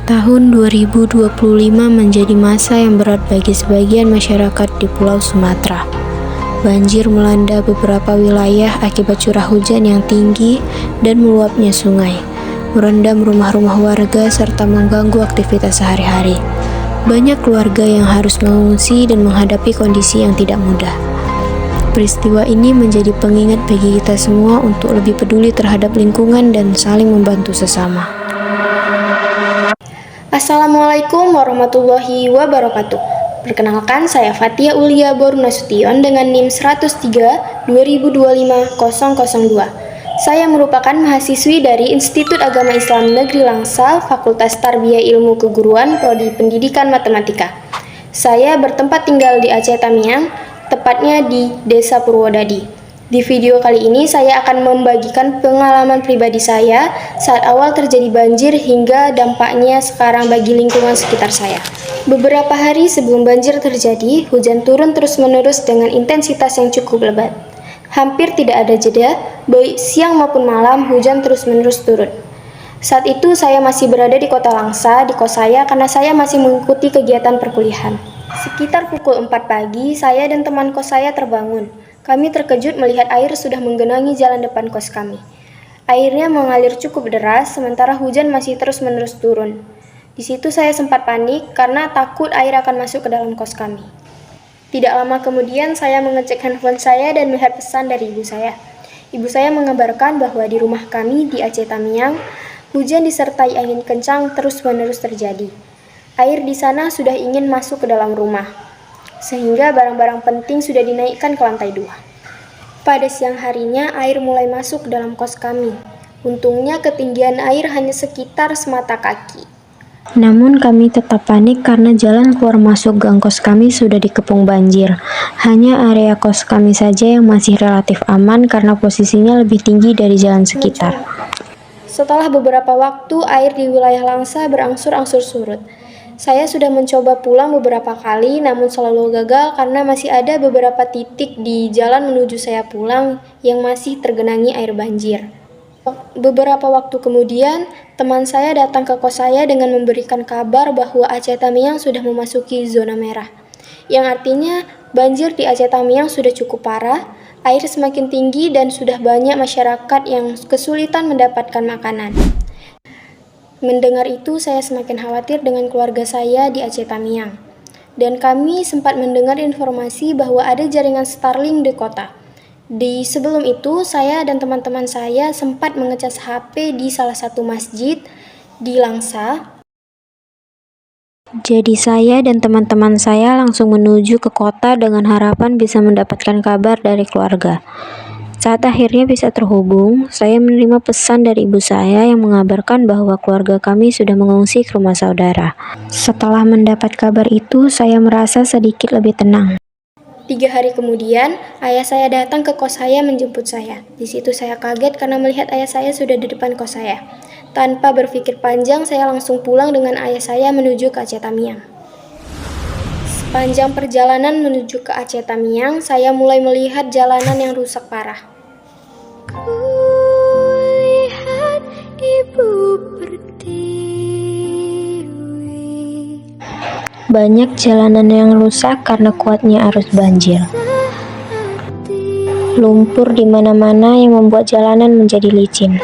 Tahun 2025 menjadi masa yang berat bagi sebagian masyarakat di Pulau Sumatera. Banjir melanda beberapa wilayah akibat curah hujan yang tinggi dan meluapnya sungai, merendam rumah-rumah warga serta mengganggu aktivitas sehari-hari. Banyak keluarga yang harus mengungsi dan menghadapi kondisi yang tidak mudah. Peristiwa ini menjadi pengingat bagi kita semua untuk lebih peduli terhadap lingkungan dan saling membantu sesama. Assalamualaikum warahmatullahi wabarakatuh. Perkenalkan, saya Fatia Ulia Boru Nasution dengan NIM 103 2025-002. Saya merupakan mahasiswi dari Institut Agama Islam Negeri Langsa, Fakultas Tarbiyah Ilmu Keguruan, Prodi Pendidikan Matematika. Saya bertempat tinggal di Aceh Tamiang, tepatnya di Desa Purwodadi. Di video kali ini saya akan membagikan pengalaman pribadi saya saat awal terjadi banjir hingga dampaknya sekarang bagi lingkungan sekitar saya. Beberapa hari sebelum banjir terjadi, hujan turun terus-menerus dengan intensitas yang cukup lebat. Hampir tidak ada jeda, baik siang maupun malam hujan terus-menerus turun. Saat itu saya masih berada di Kota Langsa, di kos saya karena saya masih mengikuti kegiatan perkuliahan. Sekitar pukul 4 pagi, saya dan teman kos saya terbangun. Kami terkejut melihat air sudah menggenangi jalan depan kos kami. Airnya mengalir cukup deras, sementara hujan masih terus-menerus turun. Di situ saya sempat panik karena takut air akan masuk ke dalam kos kami. Tidak lama kemudian saya mengecek handphone saya dan melihat pesan dari ibu saya. Ibu saya mengabarkan bahwa di rumah kami di Aceh Tamiang, hujan disertai angin kencang terus-menerus terjadi. Air di sana sudah ingin masuk ke dalam rumah, sehingga barang-barang penting sudah dinaikkan ke lantai 2. Pada siang harinya, air mulai masuk ke dalam kos kami. Untungnya ketinggian air hanya sekitar semata kaki. Namun kami tetap panik karena jalan keluar masuk gang kos kami sudah dikepung banjir. Hanya area kos kami saja yang masih relatif aman karena posisinya lebih tinggi dari jalan sekitar. Setelah beberapa waktu, air di wilayah Langsa berangsur-angsur surut. Saya sudah mencoba pulang beberapa kali, namun selalu gagal karena masih ada beberapa titik di jalan menuju saya pulang yang masih tergenangi air banjir. Beberapa waktu kemudian, teman saya datang ke kos saya dengan memberikan kabar bahwa Aceh Tamiang sudah memasuki zona merah, yang artinya banjir di Aceh Tamiang sudah cukup parah, air semakin tinggi dan sudah banyak masyarakat yang kesulitan mendapatkan makanan. Mendengar itu, saya semakin khawatir dengan keluarga saya di Aceh Tamiang. Dan kami sempat mendengar informasi bahwa ada jaringan Starlink di kota. Sebelum itu, saya dan teman-teman saya sempat mengecas HP di salah satu masjid di Langsa. Jadi saya dan teman-teman saya langsung menuju ke kota dengan harapan bisa mendapatkan kabar dari keluarga. Saat akhirnya bisa terhubung, saya menerima pesan dari ibu saya yang mengabarkan bahwa keluarga kami sudah mengungsi ke rumah saudara. Setelah mendapat kabar itu, saya merasa sedikit lebih tenang. 3 hari kemudian, ayah saya datang ke kos saya menjemput saya. Di situ saya kaget karena melihat ayah saya sudah di depan kos saya. Tanpa berpikir panjang, saya langsung pulang dengan ayah saya menuju ke Aceh Tamiang. Sepanjang perjalanan menuju ke Aceh Tamiang, saya mulai melihat jalanan yang rusak parah. Kulihat ibu berdiri. Banyak jalanan yang rusak karena kuatnya arus banjir. Lumpur di mana-mana yang membuat jalanan menjadi licin.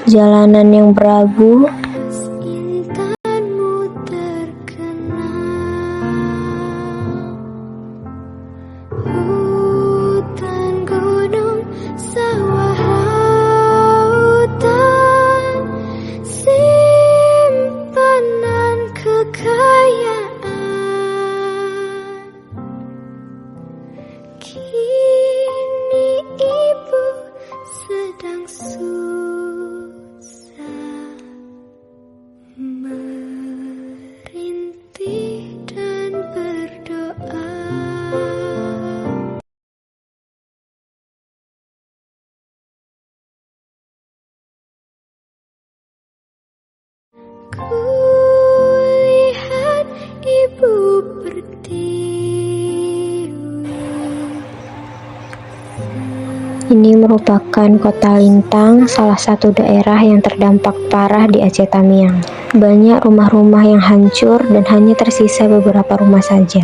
Jalanan yang berabu. Kini ibu sedang susah. Ini merupakan kota Lintang, salah satu daerah yang terdampak parah di Aceh Tamiang. Banyak rumah-rumah yang hancur dan hanya tersisa beberapa rumah saja.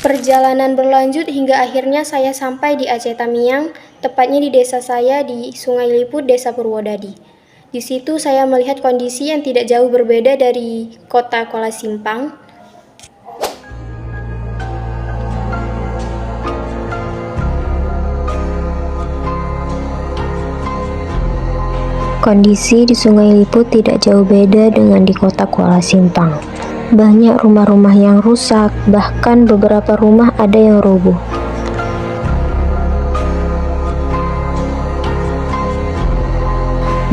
Perjalanan berlanjut hingga akhirnya saya sampai di Aceh Tamiang, tepatnya di desa saya di Sungai Liput, Desa Purwodadi. Di situ saya melihat kondisi yang tidak jauh berbeda dari kota Kuala Simpang. Kondisi di Sungai Liput tidak jauh beda dengan di kota Kuala Simpang. Banyak rumah-rumah yang rusak, bahkan beberapa rumah ada yang roboh.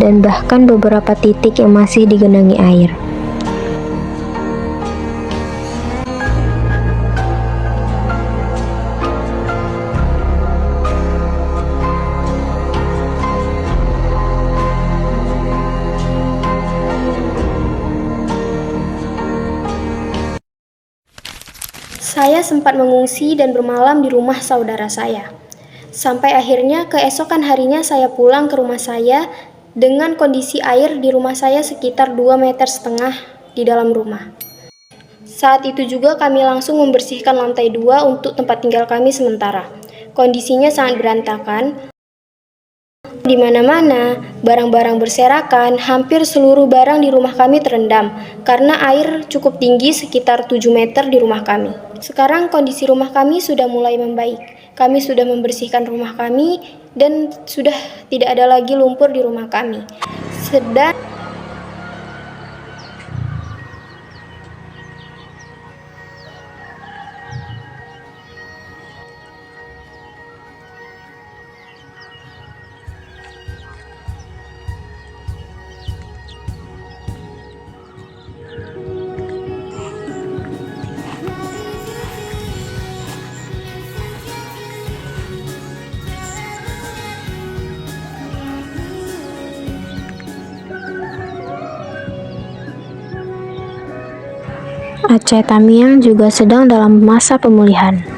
Dan bahkan beberapa titik yang masih digenangi air. Saya sempat mengungsi dan bermalam di rumah saudara saya. Sampai akhirnya keesokan harinya saya pulang ke rumah saya dengan kondisi air di rumah saya sekitar 2,5 meter di dalam rumah. Saat itu juga kami langsung membersihkan lantai 2 untuk tempat tinggal kami sementara. Kondisinya sangat berantakan. Di mana-mana, barang-barang berserakan, hampir seluruh barang di rumah kami terendam karena air cukup tinggi sekitar 7 meter di rumah kami. Sekarang kondisi rumah kami sudah mulai membaik. Kami sudah membersihkan rumah kami dan sudah tidak ada lagi lumpur di rumah kami. Sedang Aceh Tamiang juga sedang dalam masa pemulihan.